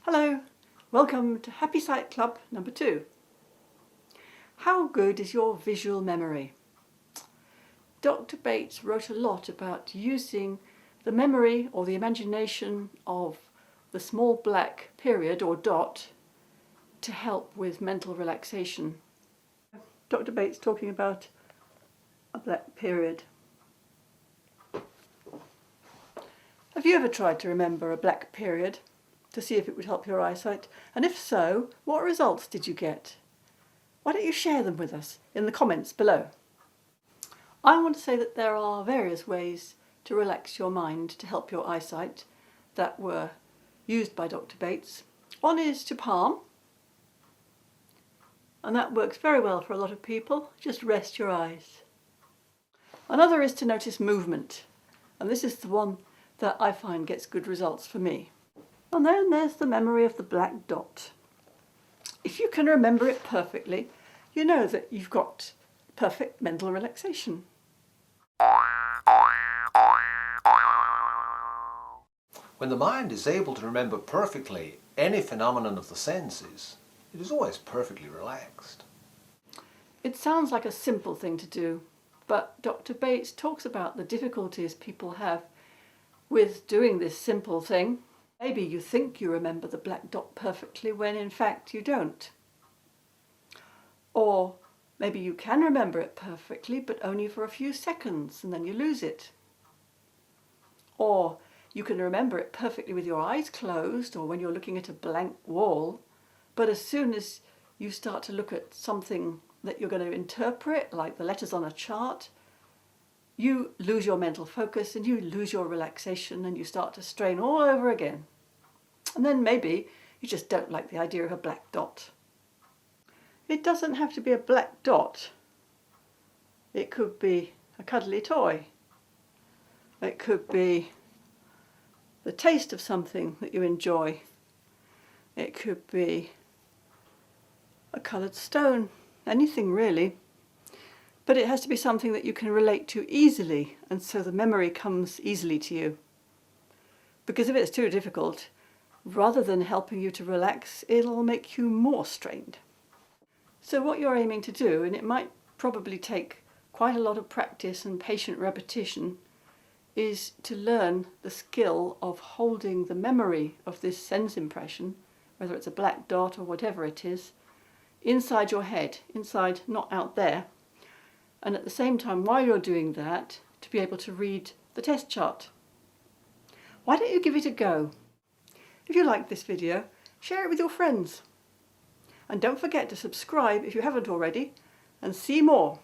Hello, welcome to Happy Sight Club number 2. How good is your visual memory? Dr. Bates wrote a lot about using the memory or the imagination of the small black period or dot to help with mental relaxation. Dr. Bates talking about a black period. Have you ever tried to remember a black period to see if it would help your eyesight? And if so, what results did you get? Why don't you share them with us in the comments below? I want to say that there are various ways to relax your mind to help your eyesight that were used by Dr. Bates. One is to palm, and that works very well for a lot of people. Just rest your eyes. Another is to notice movement, and this is the one that I find gets good results for me. And then there's the memory of the black dot. If you can remember it perfectly, you know that you've got perfect mental relaxation. When the mind is able to remember perfectly any phenomenon of the senses, it is always perfectly relaxed. It sounds like a simple thing to do, but Dr. Bates talks about the difficulties people have with doing this simple thing. Maybe you think you remember the black dot perfectly when in fact you don't. Or maybe you can remember it perfectly but only for a few seconds and then you lose it. Or you can remember it perfectly with your eyes closed or when you're looking at a blank wall, but as soon as you start to look at something that you're going to interpret, like the letters on a chart, you lose your mental focus and you lose your relaxation and you start to strain all over again. And then maybe you just don't like the idea of a black dot. It doesn't have to be a black dot. It could be a cuddly toy. It could be the taste of something that you enjoy. It could be a coloured stone, anything really. But it has to be something that you can relate to easily, and so the memory comes easily to you. Because if it's too difficult, rather than helping you to relax, it'll make you more strained. So what you're aiming to do, and it might probably take quite a lot of practice and patient repetition, is to learn the skill of holding the memory of this sense impression, whether it's a black dot or whatever it is, inside your head, inside, not out there. And at the same time, while you're doing that, to be able to read the test chart. Why don't you give it a go? If you like this video, share it with your friends. And don't forget to subscribe if you haven't already, and see more.